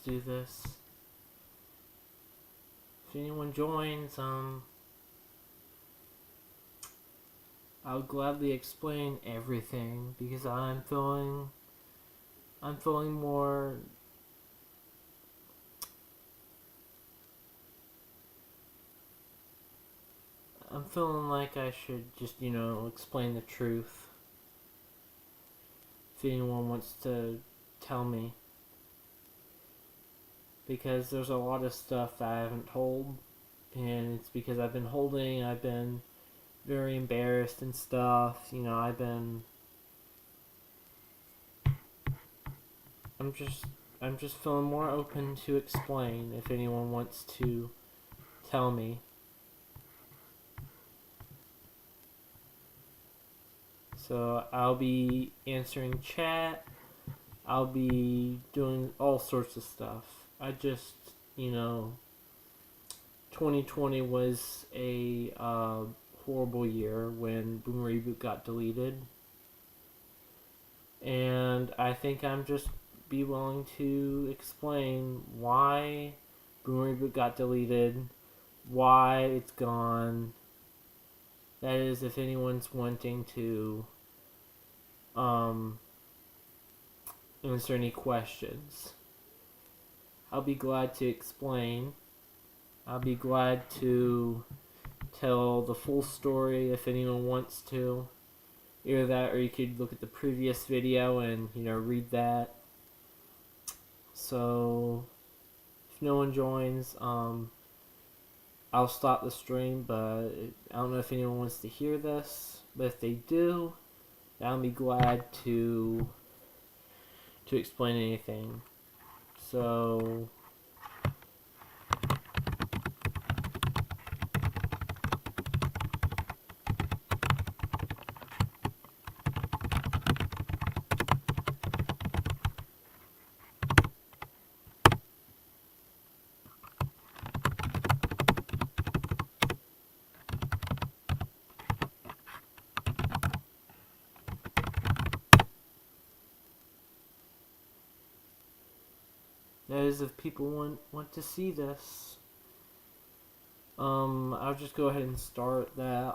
do this. If anyone joins, I'll gladly explain everything because I'm feeling more. I'm feeling like I should just, explain the truth. If anyone wants to tell me. Because there's a lot of stuff that I haven't told. And it's because I've been very embarrassed and stuff. I'm just feeling more open to explain if anyone wants to tell me. So I'll be answering chat. I'll be doing all sorts of stuff. 2020 was a horrible year when Boomereboot got deleted. And I think I'm just be willing to explain why Boomereboot got deleted, why it's gone. That is, if anyone's wanting to answer any questions. I'll be glad to explain. I'll be glad to tell the full story if anyone wants to. Either that or you could look at the previous video and, read that. So, if no one joins, I'll stop the stream, but I don't know if anyone wants to hear this. But if they do, I'll be glad to explain anything. So, that is, if people want to see this. I'll just go ahead and start that.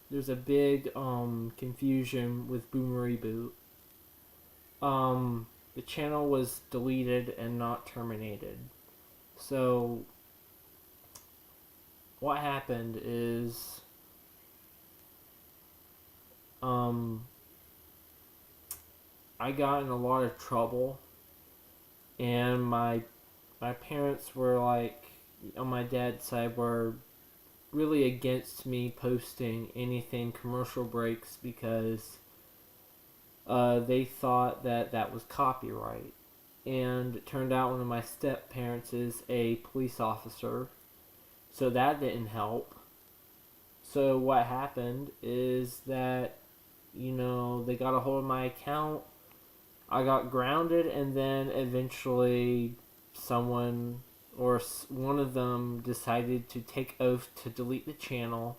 There's a big confusion with Boomereboot. The channel was deleted and not terminated. So what happened is I got in a lot of trouble, and my parents were like, on my dad's side, were really against me posting anything commercial breaks because they thought that was copyright. And it turned out one of my step parents is a police officer, so that didn't help. So what happened is that, they got a hold of my account. I got grounded, and then eventually someone or one of them decided to take oath to delete the channel.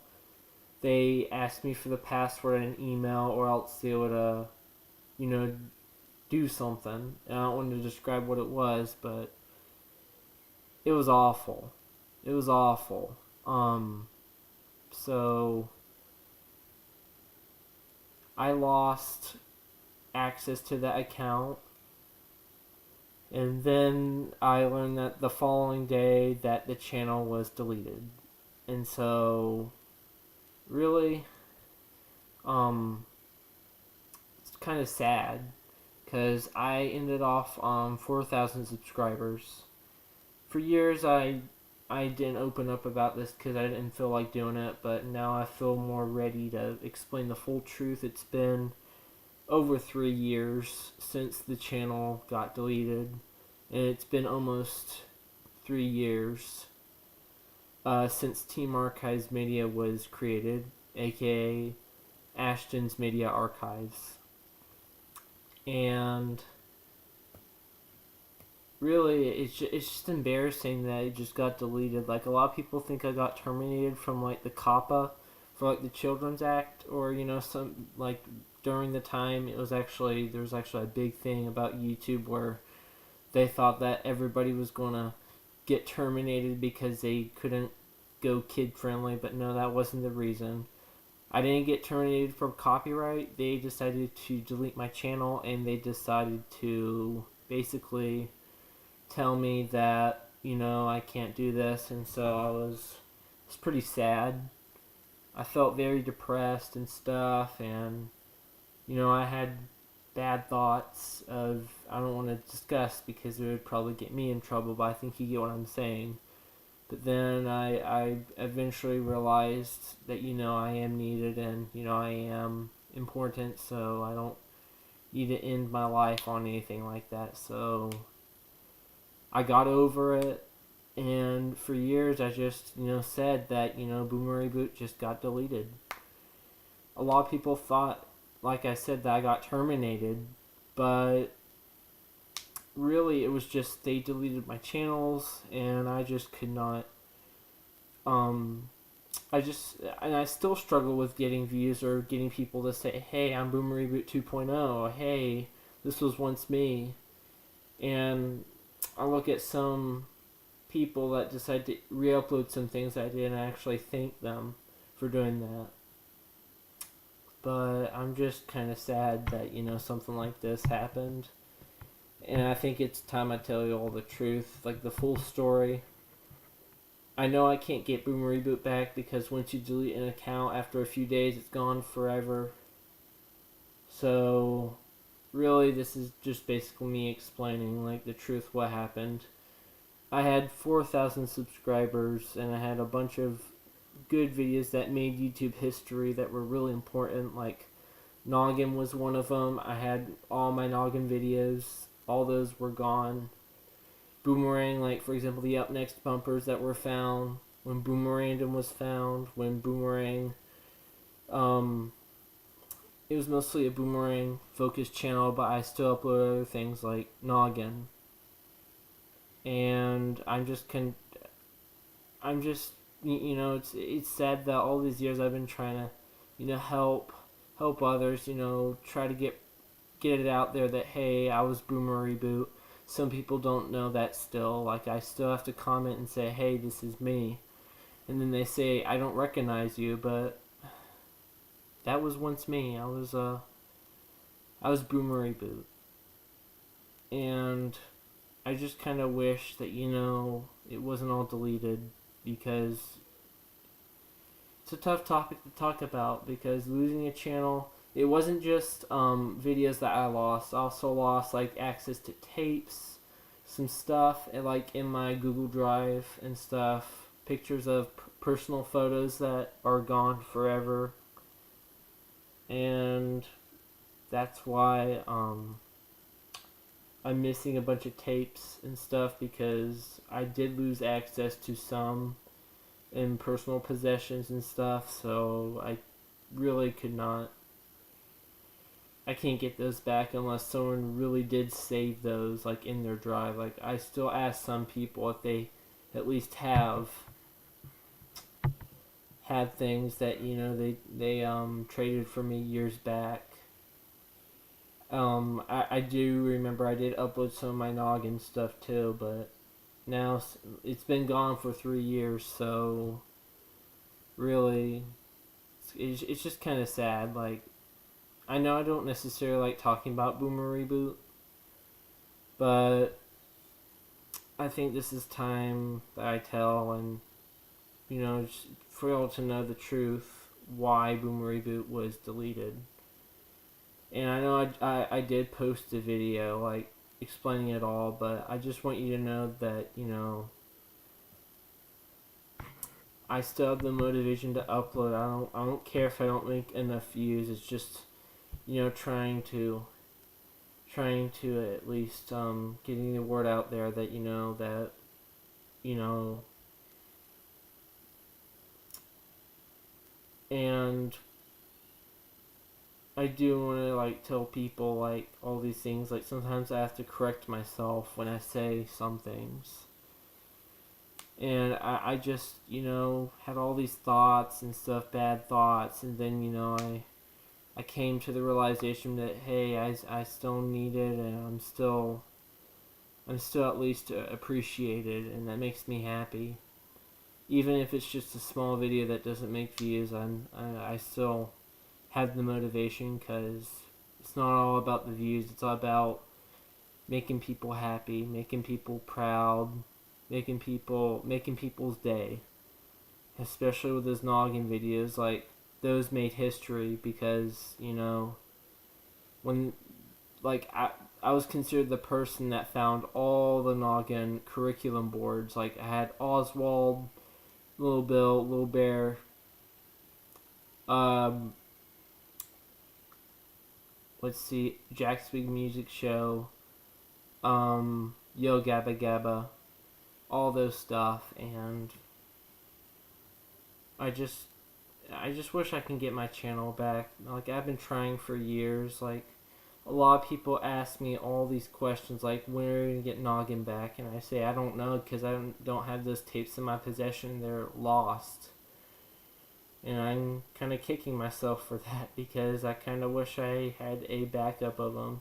They asked me for the password and an email, or else they would, do something. And I don't want to describe what it was, but it was awful. It was awful. So I lost access to that account, and then I learned that the following day that the channel was deleted. And so really it's kind of sad because I ended off 4,000 subscribers. For years I didn't open up about this because I didn't feel like doing it, but now I feel more ready to explain the full truth. It's been over 3 years since the channel got deleted, and it's been almost 3 years since Team Archives Media was created, aka Ashton's Media Archives. And really, it's just embarrassing that it just got deleted. Like, a lot of people think I got terminated from, like, the COPPA for, like, the Children's Act, or, some, like, during the time there was actually a big thing about YouTube where they thought that everybody was gonna get terminated because they couldn't go kid friendly, but no, that wasn't the reason. I didn't get terminated for copyright. They decided to delete my channel, and they decided to basically tell me that, I can't do this, and so it's pretty sad. I felt very depressed and stuff, and I had bad thoughts of I don't want to discuss because it would probably get me in trouble, but I think you get what I'm saying. But then I eventually realized that, I am needed and, I am important, so I don't need to end my life on anything like that. So I got over it, and for years I just, said that, Boomereboot just got deleted. A lot of people thought, like I said, that I got terminated, but really it was just they deleted my channels, and I just could not. I still struggle with getting views or getting people to say, "Hey, I'm Boomereboot 2.0. Hey, this was once me." And I look at some people that decide to re-upload some things I did, and I actually thank them for doing that. But I'm just kind of sad that, something like this happened. And I think it's time I tell you all the truth, like the full story. I know I can't get Boomereboot back because once you delete an account after a few days, it's gone forever. So, really, this is just basically me explaining, like, the truth, what happened. I had 4,000 subscribers, and I had a bunch of good videos that made YouTube history that were really important, like Noggin was one of them. I had all my Noggin videos. All those were gone. Boomerang, like for example the Up Next bumpers that were found, when Boomerandom was found, when Boomerang, it was mostly a Boomerang focused channel, but I still upload other things like Noggin. And it's sad that all these years I've been trying to, help others, try to get it out there that, hey, I was Boomereboot. Some people don't know that still. Like, I still have to comment and say, hey, this is me. And then they say, I don't recognize you, but that was once me. I was Boomereboot. And I just kind of wish that, it wasn't all deleted, because it's a tough topic to talk about, because losing a channel, it wasn't just videos that I lost. I also lost like access to tapes, some stuff, and like in my Google Drive and stuff, pictures of personal photos that are gone forever, and that's why I'm missing a bunch of tapes and stuff, because I did lose access to some in personal possessions and stuff, so I really could not. I can't get those back unless someone really did save those, like, in their drive. Like, I still ask some people if they at least have things that, they traded for me years back. I do remember I did upload some of my Noggin stuff too, but now it's been gone for 3 years, so really, it's just kind of sad. Like, I know I don't necessarily like talking about Boomereboot, but I think this is time that I tell, and just for y'all to know the truth why Boomereboot was deleted. And I know I did post a video like explaining it all, but I just want you to know that I still have the motivation to upload. I don't care if I don't make enough views. It's just trying to at least getting the word out there that and I do want to like tell people like all these things. Like, sometimes I have to correct myself when I say some things, and I just had all these thoughts and stuff, bad thoughts, and then I came to the realization that, hey, I still need it, and I'm still I'm still at least appreciated, and that makes me happy. Even if it's just a small video that doesn't make views, I still have the motivation, because it's not all about the views. It's all about making people happy, making people proud, making people's day. Especially with those noggin videos, like those made history because when I was considered the person that found all the noggin curriculum boards. Like I had Oswald, Little Bill, Little Bear, um, let's see, Jack's Big Music Show, Yo Gabba Gabba, all those stuff, and I just wish I can get my channel back. Like I've been trying for years. Like a lot of people ask me all these questions, like when are you gonna get Noggin back? And I say I don't know, because I don't have those tapes in my possession. They're lost, and I'm kind of kicking myself for that, because I kind of wish I had a backup of them.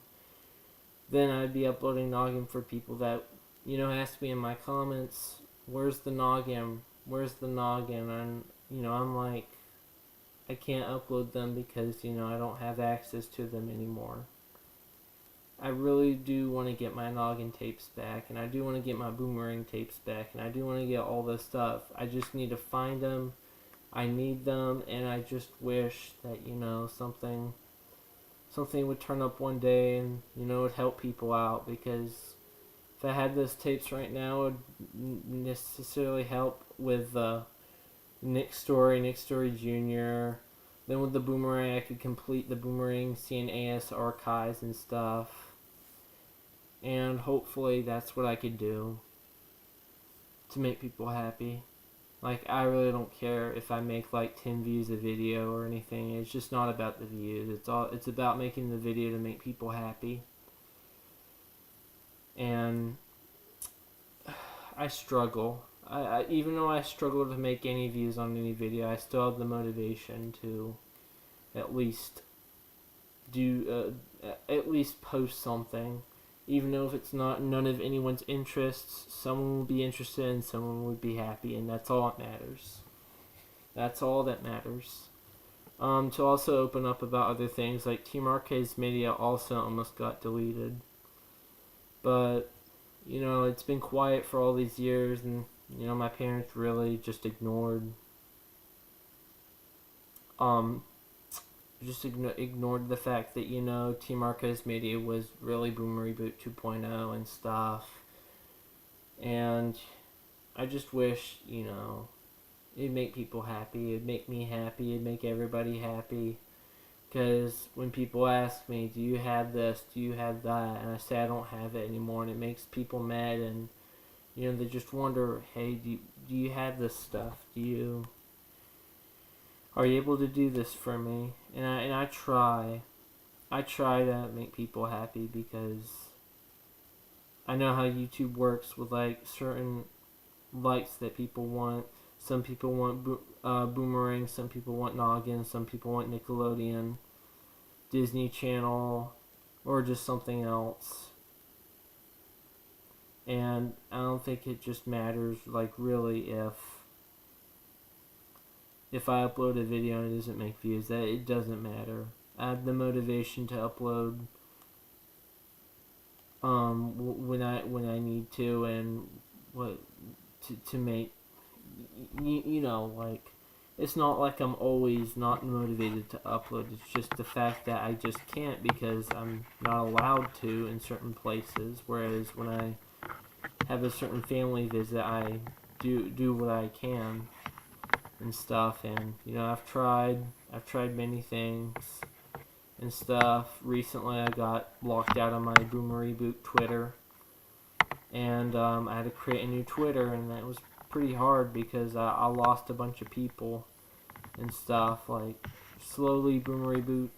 Then I'd be uploading Noggin for people that ask me in my comments, "Where's the Noggin? Where's the Noggin?" And I'm like, I can't upload them because I don't have access to them anymore. I really do want to get my Noggin tapes back, and I do want to get my Boomerang tapes back, and I do want to get all this stuff. I just need to find them. I need them, and I just wish that something would turn up one day, and would help people out, because if I had those tapes right now, it would necessarily help with Nick Story Jr. Then with the Boomerang, I could complete the Boomerang CNAS archives and stuff. And hopefully that's what I could do to make people happy. Like, I really don't care if I make like 10 views a video or anything. It's just not about the views. It's about making the video to make people happy. And I struggle. I even though I struggle to make any views on any video, I still have the motivation to at least post something. Even though if it's not none of anyone's interests, someone will be interested and someone would be happy, and that's all that matters. That's all that matters. To also open up about other things, like Team Arcade's media also almost got deleted. But, it's been quiet for all these years, and, my parents really just ignored ignored the fact that Team Arcade's media was really Boomereboot 2.0 and stuff, and I just wish it'd make people happy, it'd make me happy, it'd make everybody happy, because when people ask me, do you have this, do you have that, and I say I don't have it anymore, and it makes people mad, and they just wonder, hey, do you have this stuff, are you able to do this for me? And I try to make people happy, because I know how YouTube works with like certain likes that people want. Some people want Boomerang, some people want Noggin, some people want Nickelodeon, Disney Channel, or just something else. And I don't think it just matters, like, really, if I upload a video and it doesn't make views. That it doesn't matter. I have the motivation to upload when I need to, and what to make like, it's not like I'm always not motivated to upload. It's just the fact that I just can't, because I'm not allowed to in certain places. Whereas when I have a certain family visit, I do what I can and stuff. And I've tried many things and stuff. Recently, I got locked out of my Boomereboot Twitter, and I had to create a new Twitter, and that was pretty hard, because I lost a bunch of people and stuff. Like, slowly Boomereboot,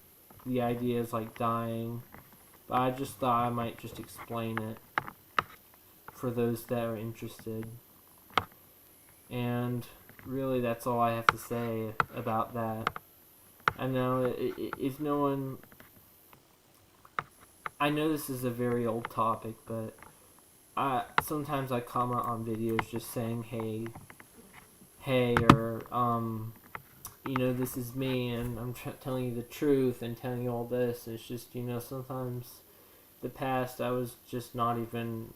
the idea is like dying, but I just thought I might just explain it for those that are interested. And really, that's all I have to say about that. I know if no one, I know this is a very old topic, but I sometimes I comment on videos just saying hey, or this is me, and I'm telling you the truth and telling you all this. It's just sometimes the past I was just not even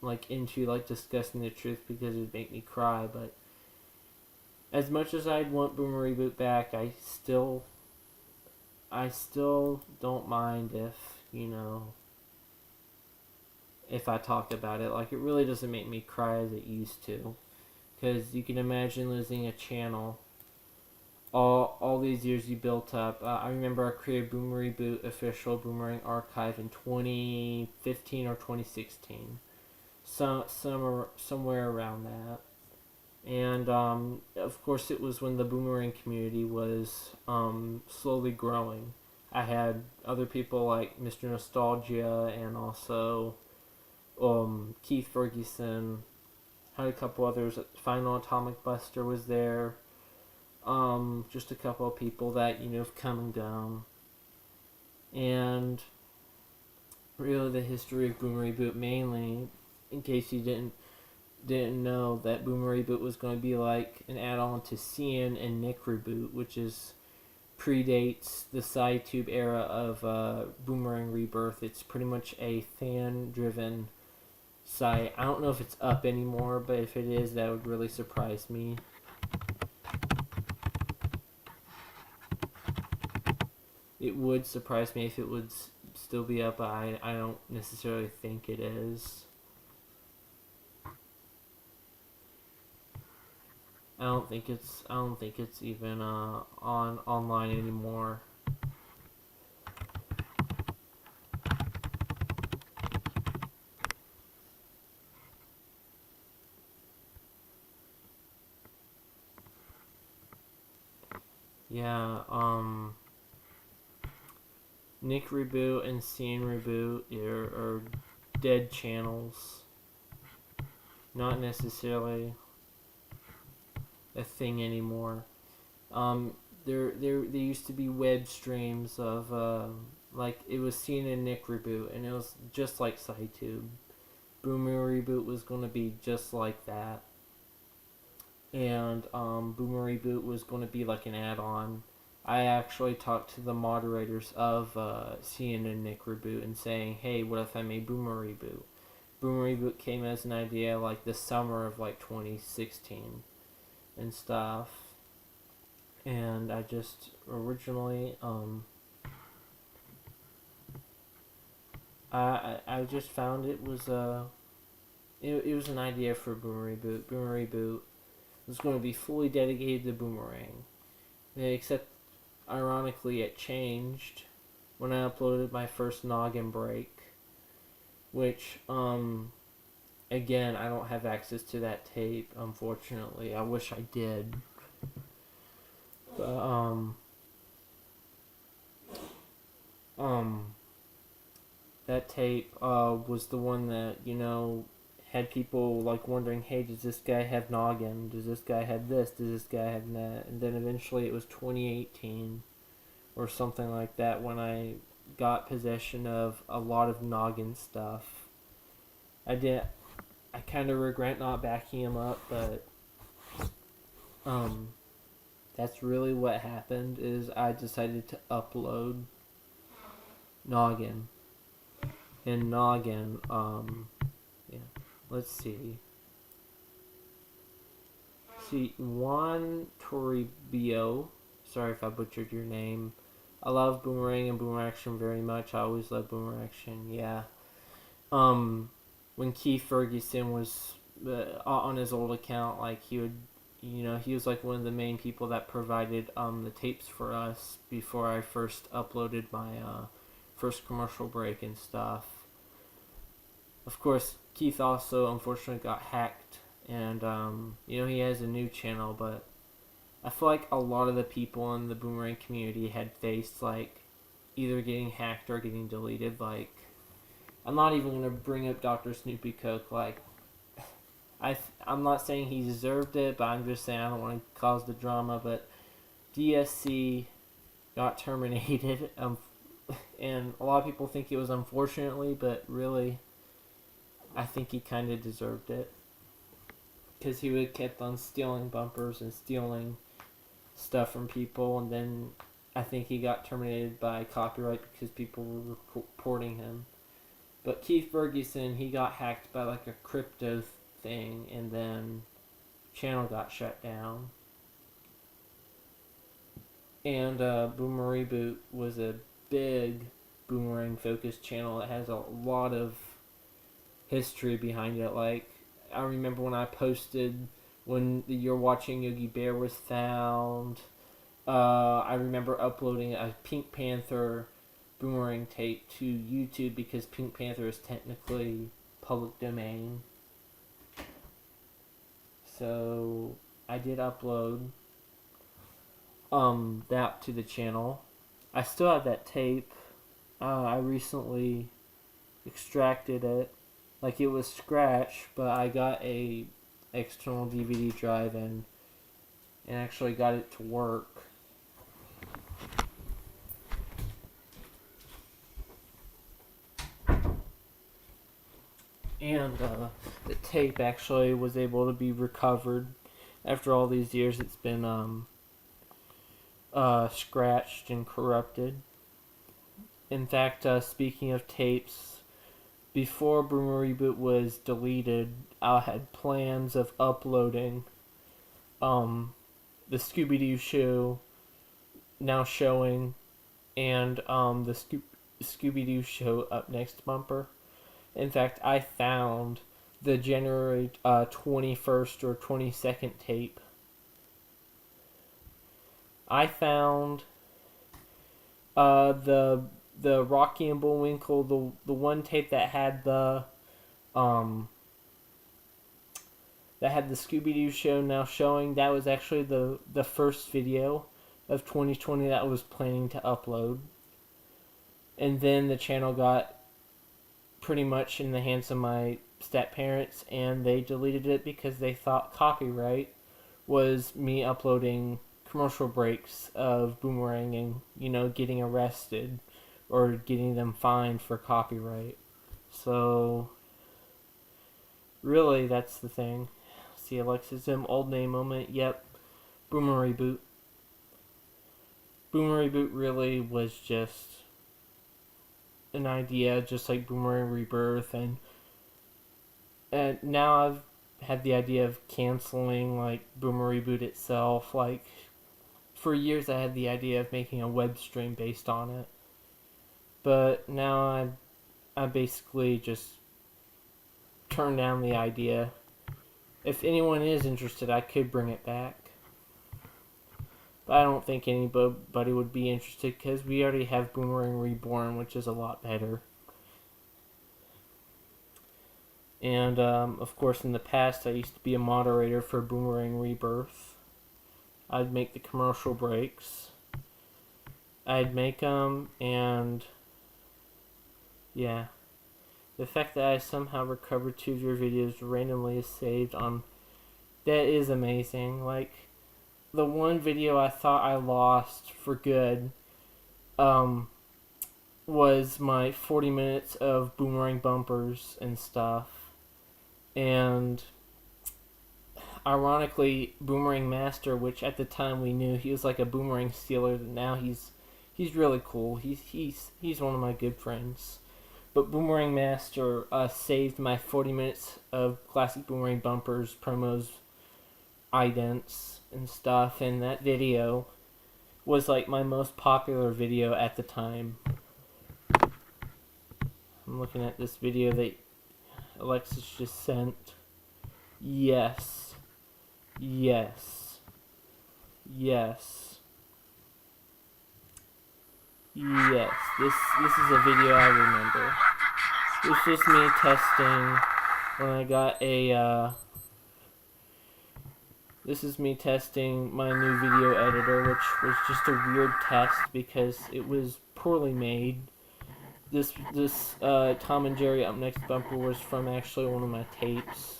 like into like discussing the truth because it would make me cry. But as much as I'd want Boomereboot back, I still don't mind if I talk about it. Like, it really doesn't make me cry as it used to, because you can imagine losing a channel. All these years you built up. I remember I created Boomereboot Offcial Boomerang Archive in 2015 or 2016, somewhere around that. And of course, it was when the boomerang community was slowly growing. I had other people like Mr. Nostalgia and also Keith Ferguson. Had a couple others. Final Atomic Buster was there. Just a couple of people that have come and gone. And really, the history of Boomereboot, mainly, in case you didn't know, that Boomereboot was going to be like an add-on to Cian and Nick Reboot, which predates the SciTube era of Boomerang Rebirth. It's pretty much a fan-driven site. I don't know if it's up anymore, but if it is, that would really surprise me. It would surprise me if it would still be up, but I don't necessarily think it is. I don't think it's even on online anymore. Yeah, Nick Reboot and Cian Reboot are dead channels. Not necessarily a thing anymore. There used to be web streams of like, it was Cian and Nick Reboot, and it was just like SciTube. Boomereboot was going to be just like that, and Boomereboot was going to be like an add-on. I actually talked to the moderators of Cian and Nick Reboot and saying, hey, what if I made Boomereboot? Boomereboot came as an idea like the summer of like 2016 and stuff. And I just originally I just found it was it was an idea for Boomereboot. Boomereboot was going to be fully dedicated to Boomerang. Except, ironically, it changed when I uploaded my first Noggin break, which again, I don't have access to that tape, unfortunately. I wish I did. But that tape was the one that had people like wondering, hey, does this guy have Noggin? Does this guy have this? Does this guy have that? And then eventually it was 2018 or something like that when I got possession of a lot of Noggin stuff. I kind of regret not backing him up, but that's really what happened. Is I decided to upload Noggin, and Noggin, yeah. Let's see. Juan Toribio. Sorry if I butchered your name. I love Boomerang and Boomer Action very much. I always love Boomer Action. Yeah. When Keith Ferguson was on his old account, like he would, he was like one of the main people that provided the tapes for us before I first uploaded my first commercial break and stuff. Of course, Keith also unfortunately got hacked, and he has a new channel, but I feel like a lot of the people in the Boomerang community had faced like either getting hacked or getting deleted. Like, I'm not even gonna bring up Dr. Snoopy Coke. Like, I'm not saying he deserved it, but I'm just saying I don't want to cause the drama. But DSC got terminated, and a lot of people think it was unfortunately, but really, I think he kind of deserved it. Because he would kept on stealing bumpers and stealing stuff from people, and then I think he got terminated by copyright because people were reporting him. But Keith Ferguson, he got hacked by like a crypto thing, and then channel got shut down. And Boomereboot was a big boomerang focused channel that has a lot of history behind it. Like, I remember when I posted when the You're Watching Yogi Bear was found. I remember uploading a Pink Panther boomerang tape to YouTube because Pink Panther is technically public domain. So I did upload that to the channel. I still have that tape. I recently extracted it. Like, it was scratched, but I got a external DVD drive and actually got it to work. And the tape actually was able to be recovered after all these years. It's been scratched and corrupted. In fact, speaking of tapes, before Boomereboot was deleted, I had plans of uploading the Scooby-Doo show now showing and the Scooby-Doo show up next bumper. In fact, I found the January 21st or 22nd tape. I found the Rocky and Bullwinkle, the one tape that had the Scooby-Doo show now showing. That was actually the first video of 2020 that I was planning to upload. And then the channel got pretty much in the hands of my step-parents, and they deleted it because they thought copyright was me uploading commercial breaks of Boomerang and, you know, getting arrested or getting them fined for copyright. So, really, that's the thing. See, Alexis M, old name moment. Yep, Boomereboot. Boomereboot really was just an idea, just like Boomerang Rebirth, and now I've had the idea of canceling like Boomereboot itself. Like, for years I had the idea of making a web stream based on it, but now I basically just turned down the idea. If anyone is interested, I could bring it back, but I don't think anybody would be interested because we already have Boomerang Reborn, which is a lot better. And, of course, in the past, I used to be a moderator for Boomerang Rebirth. I'd make the commercial breaks. I'd make them, and yeah. The fact that I somehow recovered 2 of your videos randomly is saved on... That is amazing. Like, the one video I thought I lost for good was my 40 minutes of Boomerang bumpers and stuff. And ironically, Boomerang Master, which at the time we knew he was like a boomerang stealer, now he's really cool. He's one of my good friends. But Boomerang Master saved my 40 minutes of classic Boomerang bumpers, promos, idents, and stuff, and that video was like my most popular video at the time. I'm looking at this video that Alexis just sent. Yes. Yes. Yes. Yes. This is a video I remember. This was me testing when I got a this is me testing my new video editor, which was just a weird test because it was poorly made. This Tom and Jerry Up Next bumper was from actually one of my tapes,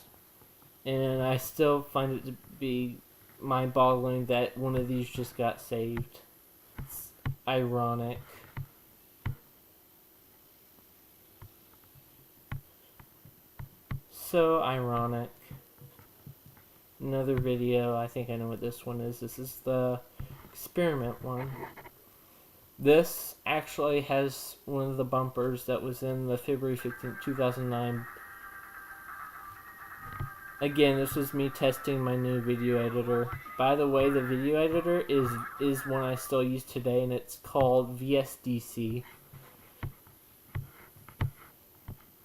and I still find it to be mind-boggling that one of these just got saved. It's ironic. so ironic. Another video, I think I know what this one is. This is the experiment one. This actually has one of the bumpers that was in the February 15th, 2009. Again, this was me testing my new video editor. By the way, the video editor is one I still use today, and it's called VSDC.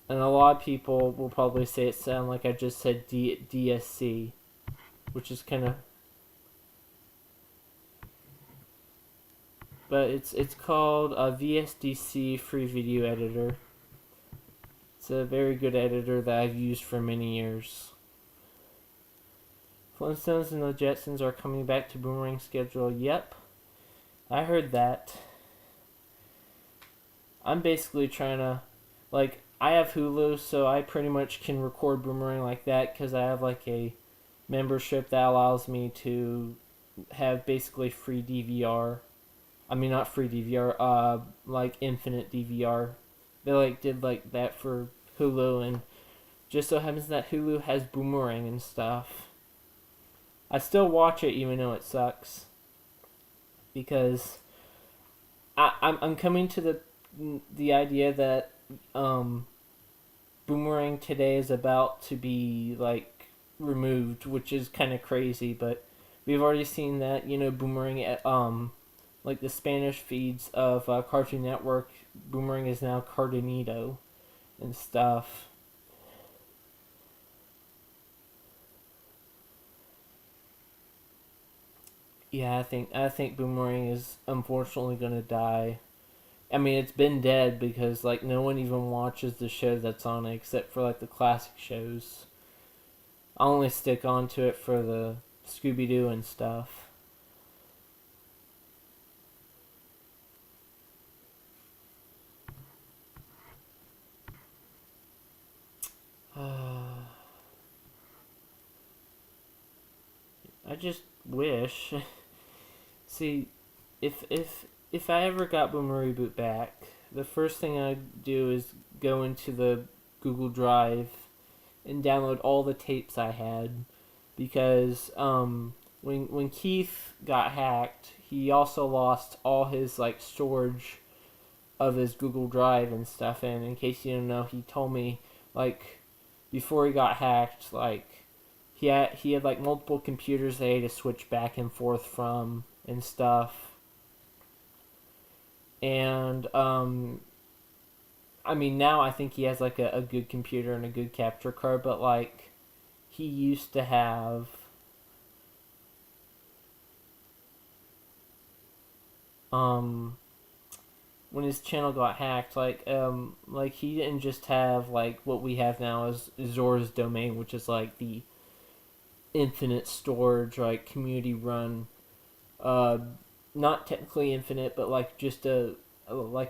And a lot of people will probably say it sounds like I just said DSC, which is kind of... But it's called a VSDC free video editor. It's a very good editor that I've used for many years. Flintstones and the Jetsons are coming back to Boomerang schedule. Yep, I heard that. I'm basically trying to, like, I have Hulu, so I pretty much can record Boomerang like that because I have like a membership that allows me to have basically free DVR. I mean, not free DVR, like infinite DVR. They like did like that for Hulu, and just so happens that Hulu has Boomerang and stuff. I still watch it even though it sucks, because I'm coming to the idea that Boomerang today is about to be like removed, which is kind of crazy, but we've already seen that, you know, Boomerang at like the Spanish feeds of Cartoon Network, Boomerang is now Cartoonito and stuff. Yeah, I think Boomerang is unfortunately gonna die. I mean, it's been dead because like no one even watches the show that's on it except for like the classic shows. I only stick on to it for the Scooby-Doo and stuff. I just wish. See, if I ever got Boomereboot back, the first thing I'd do is go into the Google Drive and download all the tapes I had, because when Keith got hacked, he also lost all his like storage of his Google Drive and stuff. And in case you don't know, he told me like before he got hacked, like he had like multiple computers they had to switch back and forth from and stuff. And I mean, now I think he has like a good computer and a good capture card, but like he used to have when his channel got hacked, like he didn't just have like what we have now as Zora's Domain, which is like the infinite storage, like community run, not technically infinite, but like just a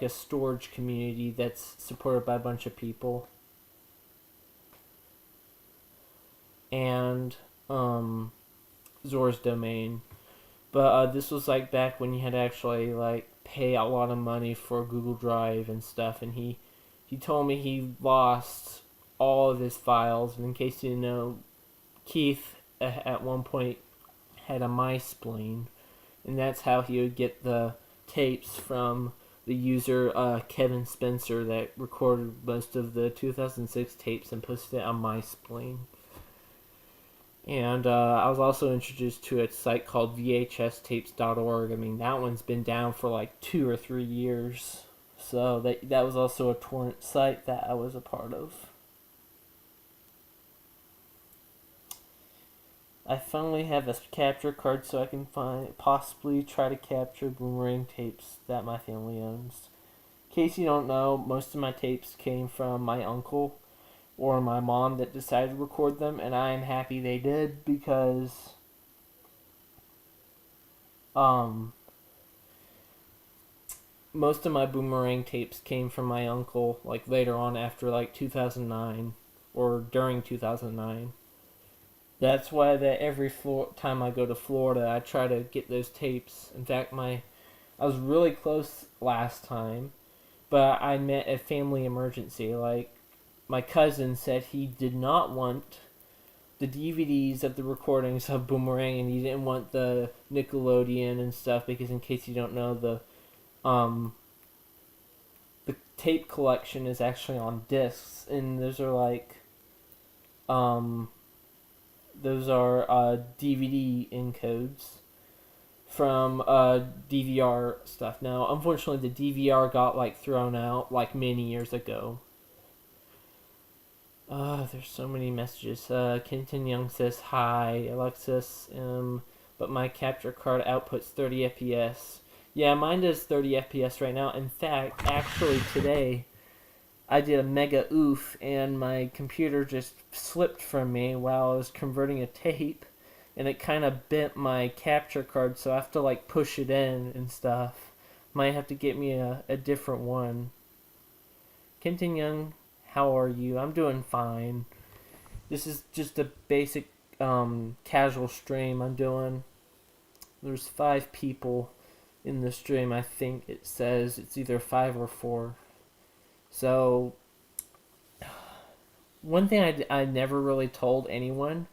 storage community that's supported by a bunch of people. And Zora's Domain. But this was like back when you had to actually like pay a lot of money for Google Drive and stuff, and he told me he lost all of his files. And in case you didn't know, Keith at one point had a MySpleen, and that's how he would get the tapes from the user Kevin Spencer that recorded most of the 2006 tapes and posted it on MySpleen. And I was also introduced to a site called VHStapes.org. I mean, that one's been down for like 2 or 3 years. So that was also a torrent site that I was a part of. I finally have a capture card so I can possibly try to capture Boomerang tapes that my family owns. In case you don't know, most of my tapes came from my uncle or my mom that decided to record them, and I am happy they did, because most of my Boomerang tapes came from my uncle, like later on after like 2009 or during 2009. That's why that every time I go to Florida, I try to get those tapes. In fact, I was really close last time, but I met a family emergency. Like, my cousin said he did not want the DVDs of the recordings of Boomerang, and he didn't want the Nickelodeon and stuff because, in case you don't know, the tape collection is actually on discs, and um, those are DVD encodes from DVR stuff. Now, unfortunately, the DVR got thrown out many years ago. There's so many messages. Kenton Young says hi, Alexis. But my capture card outputs 30 FPS. Yeah, mine does 30 FPS right now. In fact, actually today, I did a mega oof, and my computer just slipped from me while I was converting a tape, and it kind of bent my capture card, so I have to push it in and stuff. Might have to get me a different one. Kenton Young, how are you? I'm doing fine. This is just a basic casual stream I'm doing. There's 5 people in the stream. I think it says it's either 5 or 4. So, one thing I never really told anyone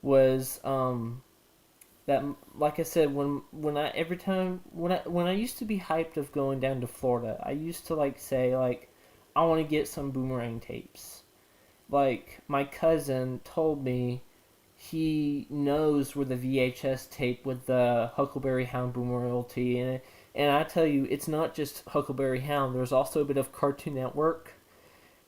was that, like I said, when I used to be hyped of going down to Florida, I used to say I want to get some Boomerang tapes. My cousin told me he knows where the VHS tape with the Huckleberry Hound Boomer royalty in it. And I tell you, it's not just Huckleberry Hound. There's also a bit of Cartoon Network,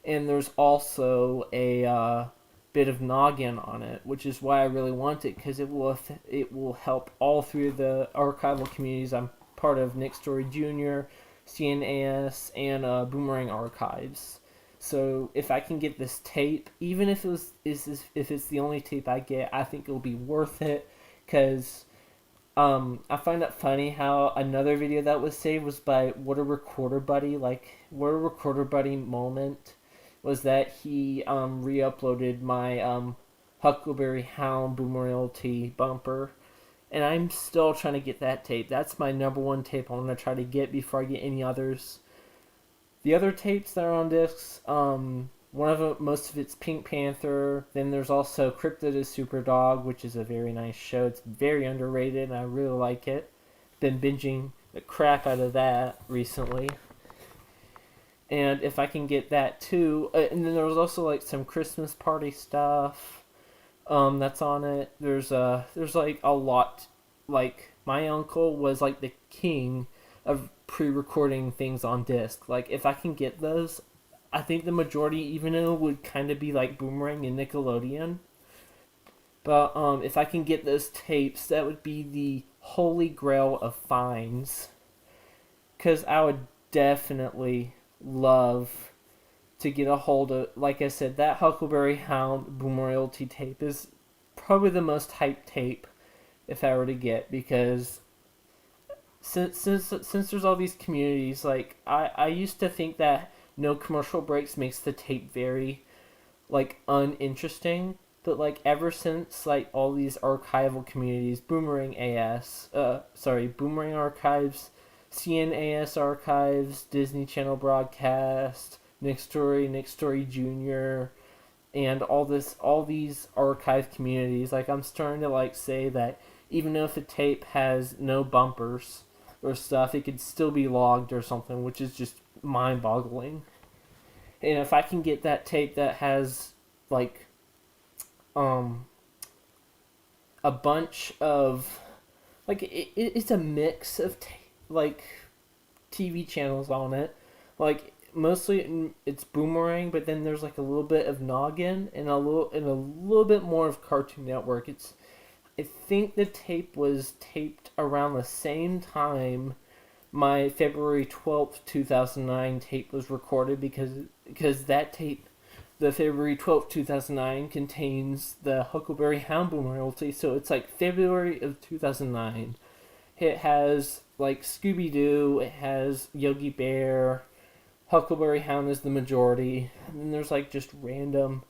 and there's also a bit of Noggin on it, which is why I really want it, because it will help all 3 of the archival communities I'm part of: Nick Story Jr., CNAS, and Boomerang Archives. So if I can get this tape, even if if it's the only tape I get, I think it'll be worth it, because I find it funny how another video that was saved was by What a Recorder Buddy. What a Recorder Buddy moment was that he re-uploaded my Huckleberry Hound Boomeralty bumper, and I'm still trying to get that tape. That's my number 1 tape I want to try to get before I get any others. The other tapes that are on discs, one of them, most of it's Pink Panther. Then there's also Cryptid is Superdog, which is a very nice show. It's very underrated, and I really like it. Been binging the crap out of that recently. And if I can get that too, and then there's also some Christmas party stuff that's on it. There's a lot. My uncle was the king of pre-recording things on disc. If I can get those, I think the majority, even though it would kind of be like Boomerang and Nickelodeon, but if I can get those tapes, that would be the holy grail of finds, because I would definitely love to get a hold of, like I said, that Huckleberry Hound Boomeralty tape is probably the most hyped tape if I were to get, because since there's all these communities, I used to think that no commercial breaks makes the tape very uninteresting, but ever since all these archival communities, Boomerang Archives, CNAS Archives, Disney Channel Broadcast, Nick Story Jr., and all these archive communities, I'm starting to say that even if a tape has no bumpers or stuff, it could still be logged or something, which is just mind-boggling. And if I can get that tape that has a bunch of it's a mix of TV channels on it, mostly it's Boomerang, but then there's a little bit of Noggin and a little bit more of Cartoon Network. I think the tape was taped around the same time my February 12th, 2009 tape was recorded, because that tape, the February 12th, 2009, contains the Huckleberry Hound Boomeralty, so it's February of 2009. It has Scooby-Doo, it has Yogi Bear, Huckleberry Hound is the majority, and then there's just random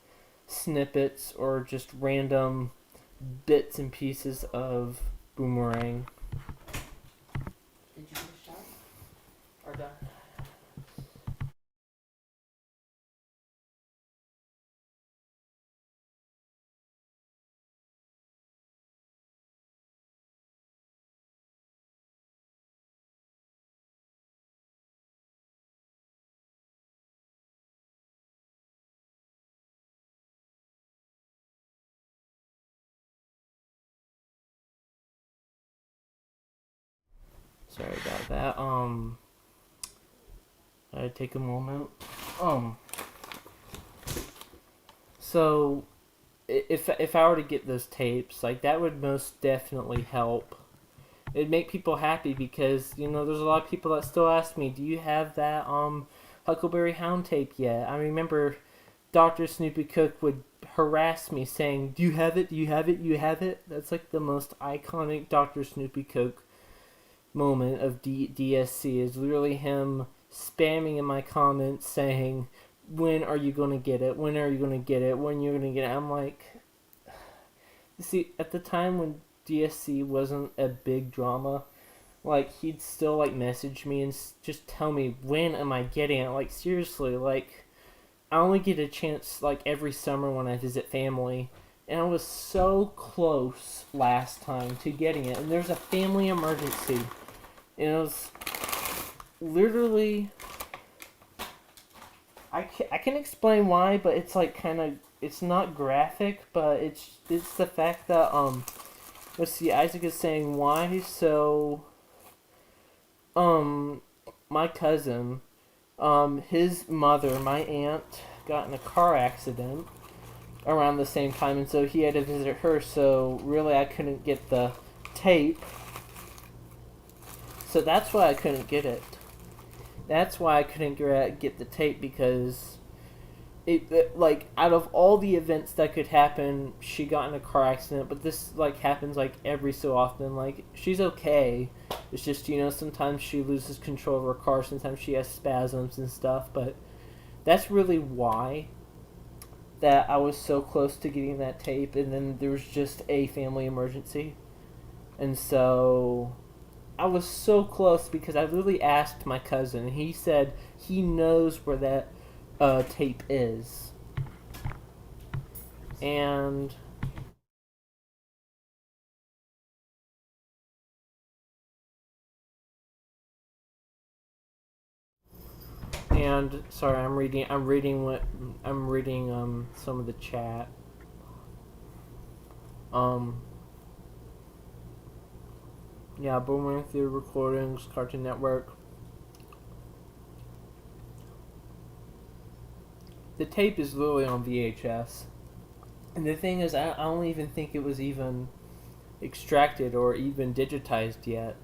snippets or just random bits and pieces of Boomerang. Did you get a shot? Or done? Sorry about that. I take a moment. So if I were to get those tapes, like that would most definitely help. It'd make people happy because there's a lot of people that still ask me, "Do you have that Huckleberry Hound tape yet?" I remember Dr. Snoopy Cook would harass me saying, "Do you have it? Do you have it? Do you have it?" That's like the most iconic Dr. Snoopy Cook moment of DSC is literally him spamming in my comments saying, "When are you gonna get it? When are you gonna get it? When you're gonna get it?" I'm like, see, at the time when DSC wasn't a big drama, like he'd still like message me and just tell me, when am I getting it? Like seriously, like I only get a chance like every summer when I visit family, and I was so close last time to getting it, and there's a family emergency, and it was literally, I can explain why, but it's like kind of, it's not graphic, but it's the fact that let's see, Isaac is saying why. So um my cousin, his mother, my aunt, got in a car accident around the same time, and so he had to visit her. So really, I couldn't get the tape. So that's why I couldn't get it. That's why I couldn't get the tape, because it like out of all the events that could happen, she got in a car accident. But this like happens like every so often. Like she's okay. It's just sometimes she loses control of her car. Sometimes she has spasms and stuff. But that's really why that I was so close to getting that tape. And then there was just a family emergency, and so I was so close because I literally asked my cousin, and he said he knows where that tape is. And sorry, I'm reading some of the chat. Um yeah, Boomerang Theater Recordings, Cartoon Network. The tape is literally on VHS. And the thing is, I don't even think it was even extracted or even digitized yet.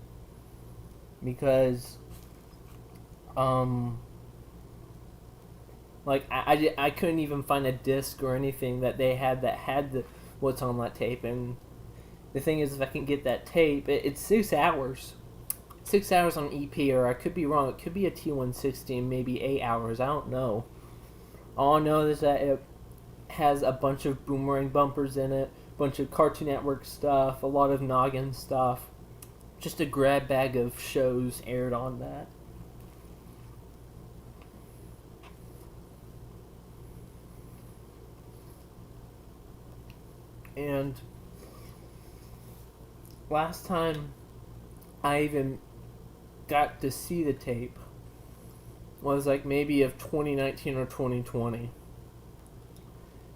Because, like, I couldn't even find a disc or anything that they had that had what's on that tape. And the thing is, if I can get that tape, it's 6 hours. 6 hours on EP, or I could be wrong. It could be a T160 and maybe 8 hours. I don't know. All I know is that it has a bunch of Boomerang bumpers in it, a bunch of Cartoon Network stuff, a lot of Noggin stuff. Just a grab bag of shows aired on that. And last time I even got to see the tape was like maybe of 2019 or 2020.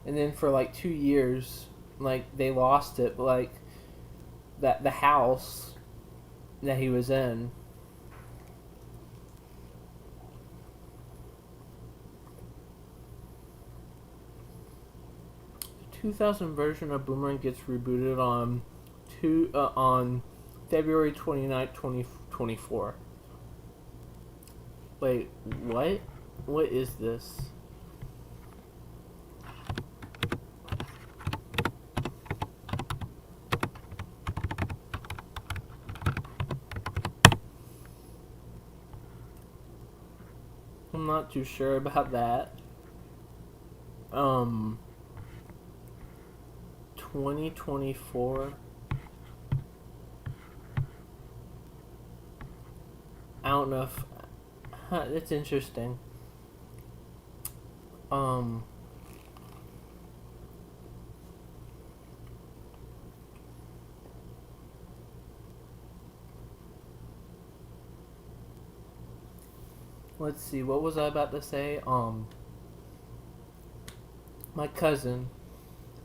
And then for like 2 years, like they lost it, like that the house that he was in. The 2000 version of Boomerang gets rebooted on February 29th, 2024. Wait, what? What is this? I'm not too sure about that. 2024. I don't know if that's interesting. Um let's see, what was I about to say? My cousin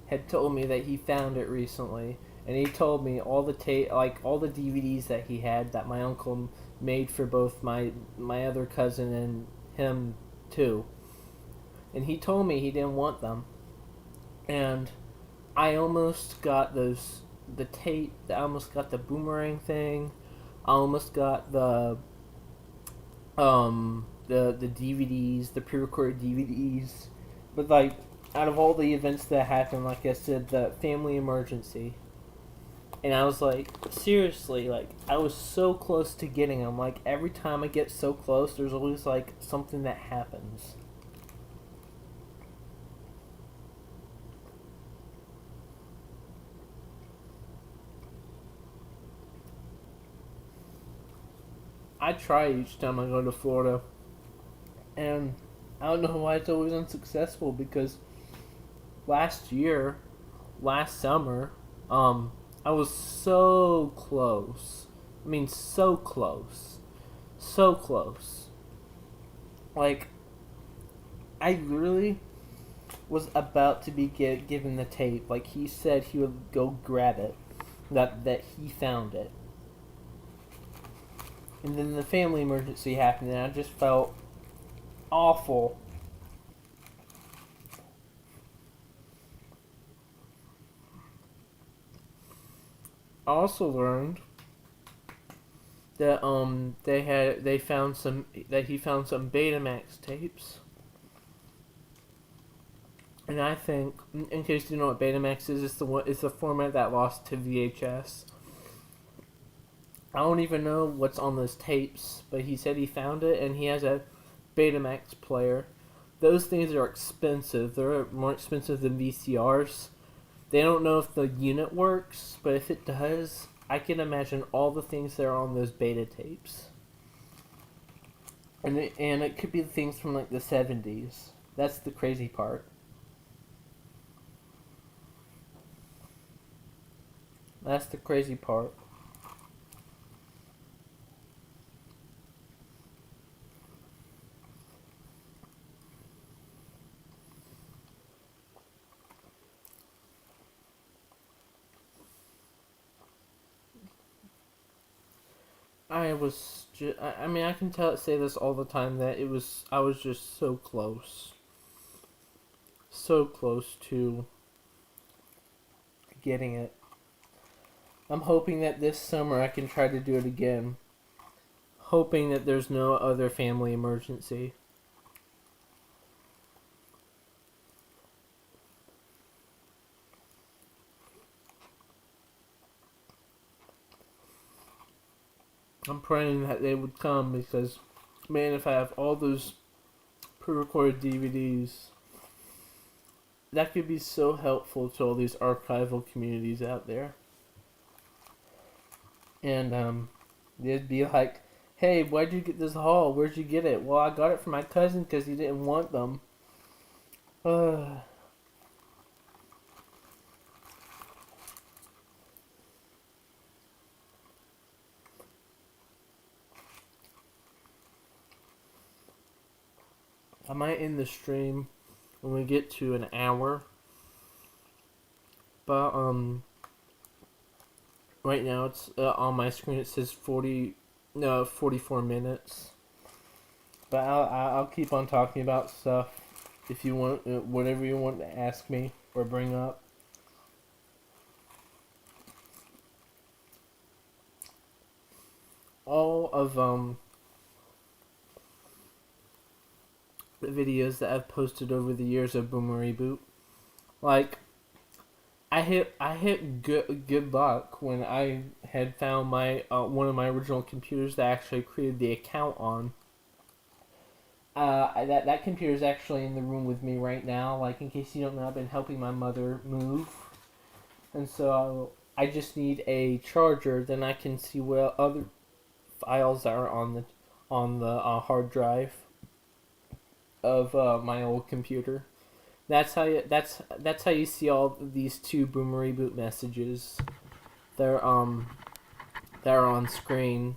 had told me that he found it recently, and he told me all the all the DVDs that he had that my uncle made for both my other cousin and him too. And he told me he didn't want them, and I almost got the tape. I almost got the boomerang thing. I almost got the DVDs, the pre-recorded DVDs. But like out of all the events that happened, like I said, the family emergency, and I was like, seriously, like I was so close to getting them. Like every time I get so close, there's always like something that happens. I try each time I go to Florida, and I don't know why it's always unsuccessful because last year, last summer, I was so close. I mean, so close. So close. Like, I literally was about to be given the tape. Like, he said he would go grab it. That he found it. And then the family emergency happened, and I just felt awful. I also learned that they found some that he found some Betamax tapes, and I think, in case you know what Betamax is, it's the format that lost to VHS. I don't even know what's on those tapes, but he said he found it, and he has a Betamax player. Those things are expensive. They're more expensive than VCRs. They don't know if the unit works, but if it does, I can imagine all the things that are on those beta tapes. And it could be things from like the 70s. That's the crazy part. That's the crazy part. I mean, I can say this all the time that I was just so close. So close to getting it. I'm hoping that this summer I can try to do it again. Hoping that there's no other family emergency. I'm praying that they would come because, man, if I have all those pre-recorded DVDs, that could be so helpful to all these archival communities out there. And they'd be like, "Hey, why'd you get this haul? Where'd you get it?" "Well, I got it from my cousin because he didn't want them." Uh, I might end the stream when we get to an hour, but right now it's on my screen. It says 44 minutes. But I'll keep on talking about stuff if you want, whatever you want to ask me or bring up. All of the videos that I've posted over the years of Boomereboot, like I hit good luck when I had found my one of my original computers that I actually created the account on. That computer is actually in the room with me right now. Like, in case you don't know, I've been helping my mother move, and so I just need a charger. Then I can see what other files are on the hard drive of my old computer. That's how you see all these two Boomereboot messages. They're they're on screen.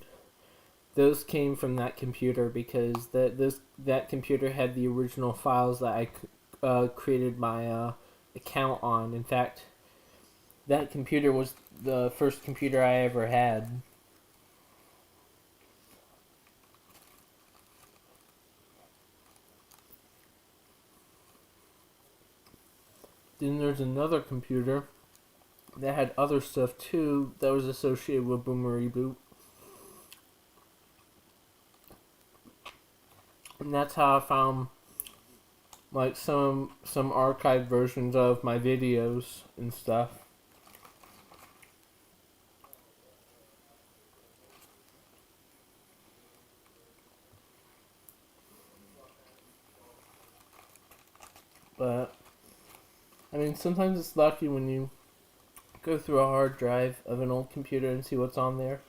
Those came from that computer because that computer had the original files that I created my account on. In fact, that computer was the first computer I ever had. Then there's another computer that had other stuff too that was associated with Boomereboot. And that's how I found like some archived versions of my videos and stuff. But I mean, sometimes it's lucky when you go through a hard drive of an old computer and see what's on there.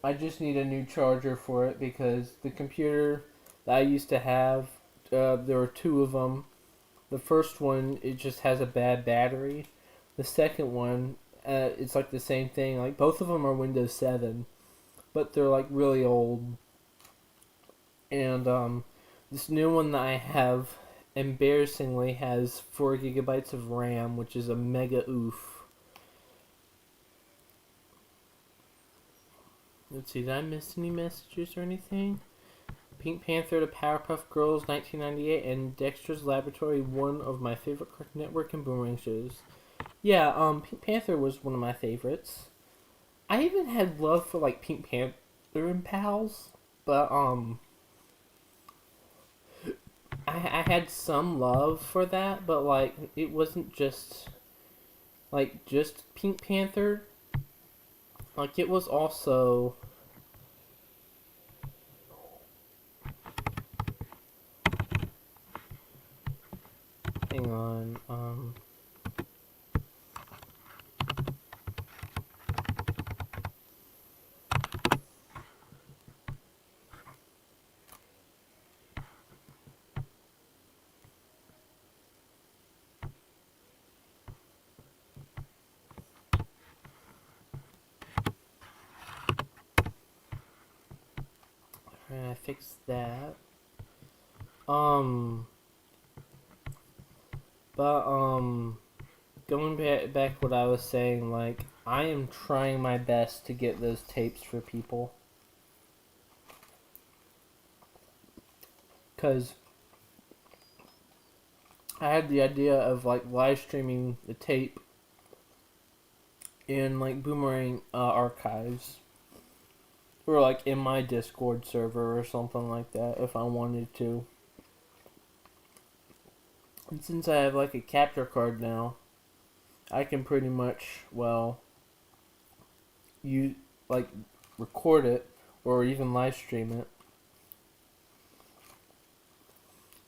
I just need a new charger for it because the computer that I used to have, there were two of them. The first one, it just has a bad battery. The second one, it's like the same thing. Like both of them are Windows 7, but they're like really old. And this new one that I have, embarrassingly, has 4 gigabytes of RAM, which is a mega oof. Let's see, did I miss any messages or anything? Pink Panther to Powerpuff Girls 1998 and Dexter's Laboratory, one of my favorite Cartoon Network and Boomerang shows. Yeah, Pink Panther was one of my favorites. I even had love for like Pink Panther and Pals, but I had some love for that, but like it wasn't just Pink Panther. Like it was also hang on, I fixed that. But going back what I was saying, like I am trying my best to get those tapes for people, cause I had the idea of like live streaming the tape in like Boomerang archives, or like in my Discord server or something like that if I wanted to. And since I have like a capture card now, I can pretty much, well, you like record it or even live stream it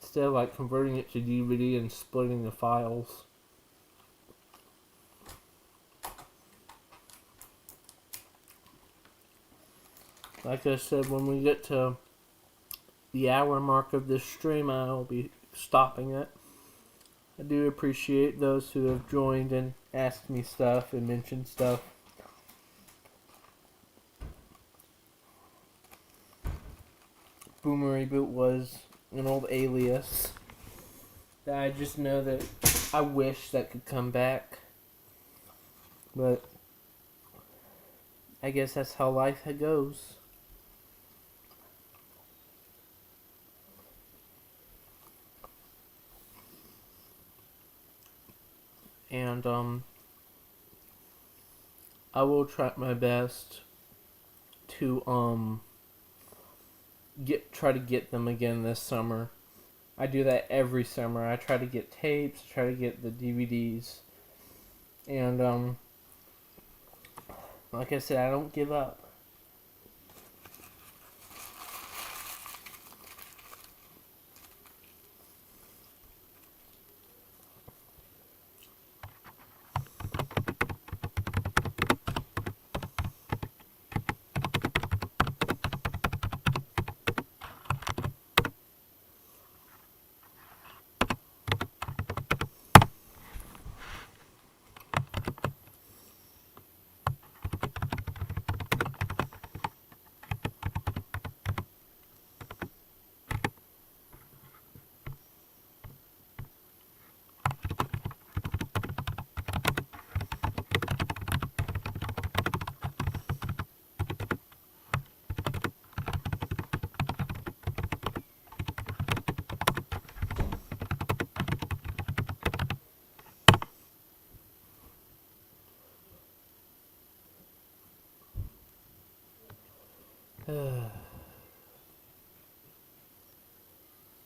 instead of like converting it to DVD and splitting the files. Like I said, when we get to the hour mark of this stream, I'll be stopping it. I do appreciate those who have joined and asked me stuff and mentioned stuff. Boomereboot was an old alias that I just know that I wish that could come back. But I guess that's how life goes. And I will try my best to try to get them again this summer. I do that every summer. I try to get tapes, try to get the DVDs, and like I said, I don't give up.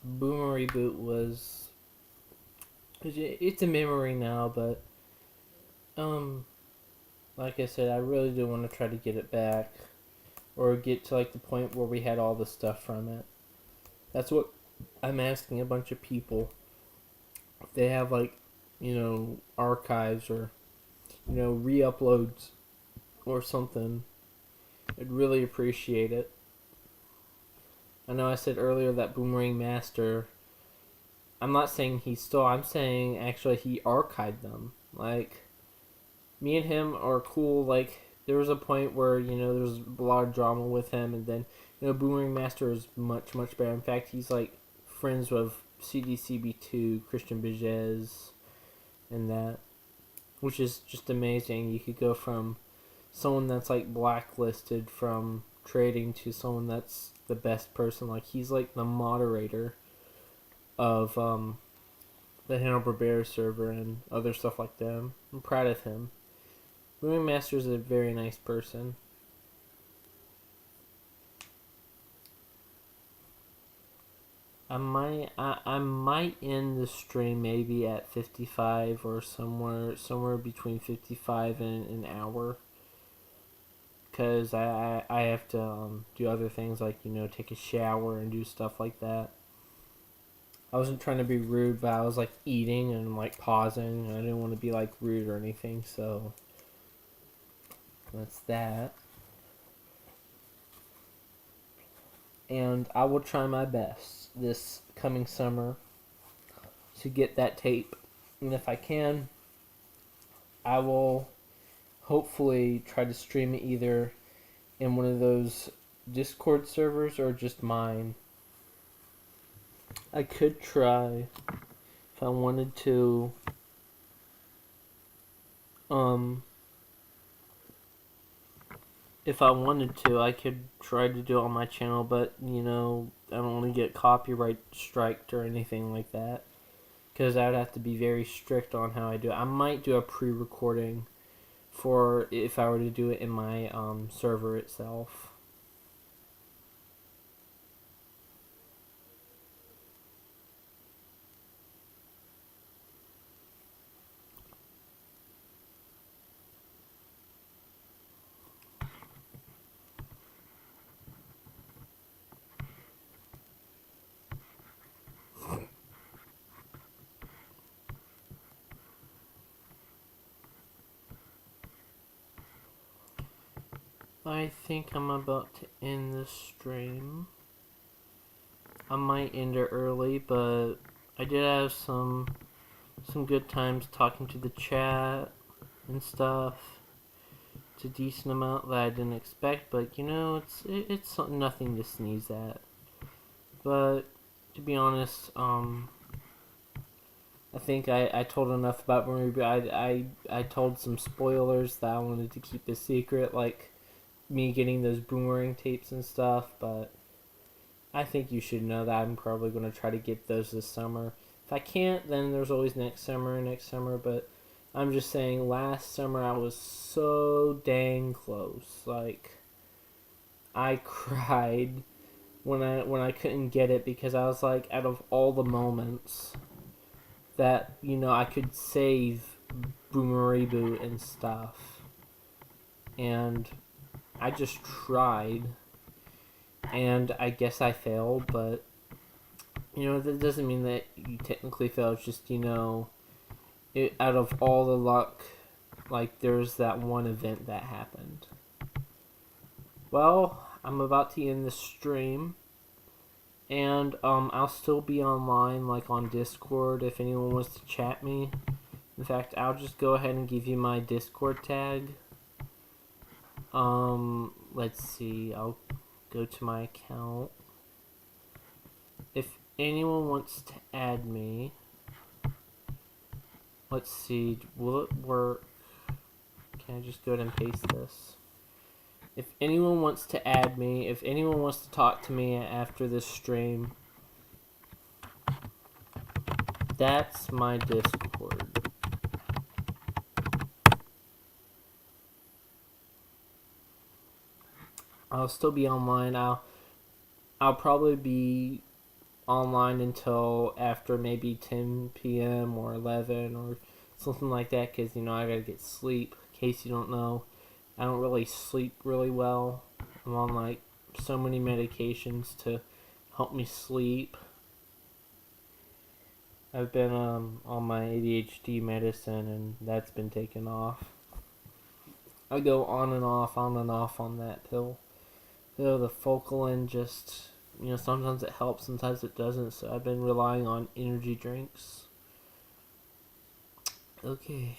Boomereboot was, it's a memory now, but um, like I said, I really do want to try to get it back, or get to like the point where we had all the stuff from it. That's what I'm asking a bunch of people. If they have like, archives or re-uploads or something, I'd really appreciate it. I know I said earlier that Boomerang Master, I'm not saying he stole, I'm saying actually he archived them. Like, me and him are cool. Like, there was a point where, there was a lot of drama with him, and then, Boomerang Master is much, much better. In fact, he's, like, friends with CDCB2, Christian Bijez, and that, which is just amazing. You could go from someone that's, like, blacklisted from trading to someone that's the best person. Like, he's, like, the moderator of, the Hanna-Barbera server and other stuff like that. I'm proud of him. Boomerang Master is a very nice person. I might end the stream maybe at 55 or somewhere between 55 and an hour, because I have to do other things like take a shower and do stuff like that. I wasn't trying to be rude, but I was like eating and like pausing. I didn't want to be like rude or anything, so that's that. And I will try my best this coming summer to get that tape. And if I can, I will hopefully try to stream it either in one of those Discord servers or just mine. I could try, if I wanted to, I could try to do it on my channel, but, I don't want to get copyright striked or anything like that, because I would have to be very strict on how I do it. I might do a pre-recording for if I were to do it in my server itself. I think I'm about to end the stream. I might end it early, but I did have some good times talking to the chat and stuff. It's a decent amount that I didn't expect, but it's nothing to sneeze at. But to be honest, I think I told enough about Boomereboot. I told some spoilers that I wanted to keep a secret, like me getting those boomerang tapes and stuff, but I think you should know that I'm probably going to try to get those this summer. If I can't, then there's always next summer, but I'm just saying last summer I was so dang close. Like, I cried when I couldn't get it, because I was like, out of all the moments that, I could save Boomereboot and stuff, and I just tried, and I guess I failed, but, that doesn't mean that you technically failed. It's just, out of all the luck, like, there's that one event that happened. Well, I'm about to end the stream, and, I'll still be online, like, on Discord if anyone wants to chat me. In fact, I'll just go ahead and give you my Discord tag. Let's see, I'll go to my account. If anyone wants to add me, let's see, will it work? Can I just go ahead and paste this? If anyone wants to add me, if anyone wants to talk to me after this stream, that's my Discord. I'll still be online. I'll probably be online until after maybe 10 p.m. or 11 or something like that, because I gotta get sleep. In case you don't know, I don't really sleep really well. I'm on like so many medications to help me sleep. I've been on my ADHD medicine, and that's been taken off. I go on and off on that pill. The Focalin just, sometimes it helps, sometimes it doesn't. So I've been relying on energy drinks. Okay.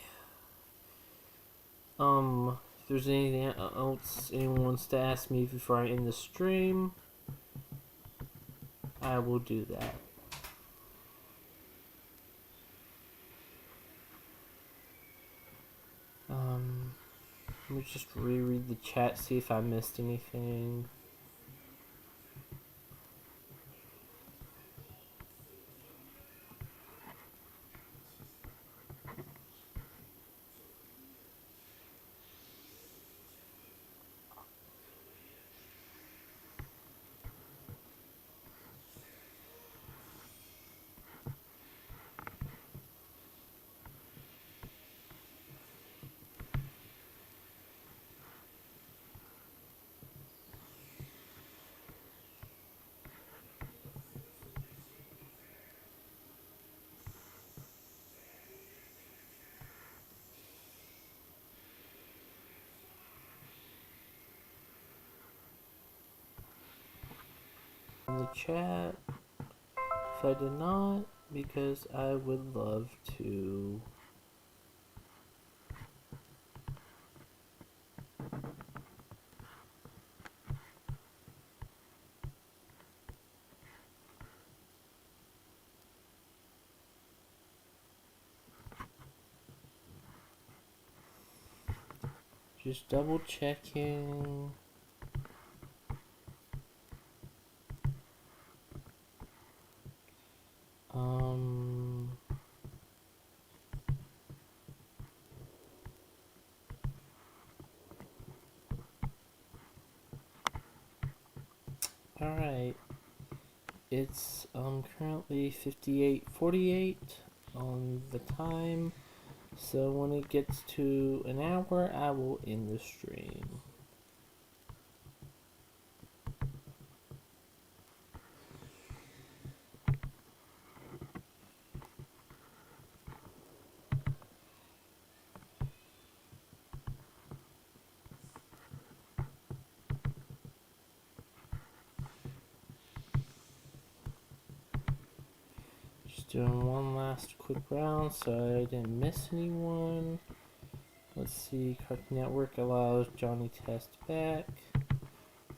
If there's anything else anyone wants to ask me before I end the stream, I will do that. Let me just reread the chat, see if I missed anything. In the chat, if I did not, because I would love to. Just double checking. Alright. It's currently 58:48 on the time. So when it gets to an hour, I will end the stream. Just doing one last quick round so I didn't miss anyone. Let's see, Cartoon Network allows Johnny Test back.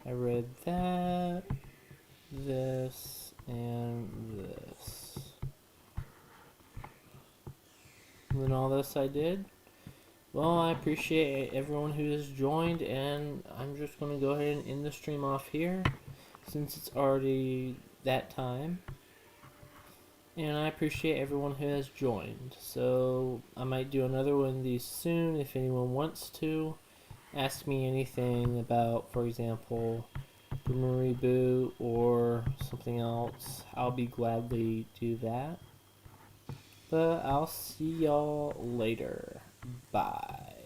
I read that, this, and this. And then all this I did. Well, I appreciate everyone who has joined, and I'm just going to go ahead and end the stream off here since it's already that time. And I appreciate everyone who has joined. So I might do another one of these soon if anyone wants to. Ask me anything about, for example, Boomereboot or something else. I'll be gladly do that. But I'll see y'all later. Bye.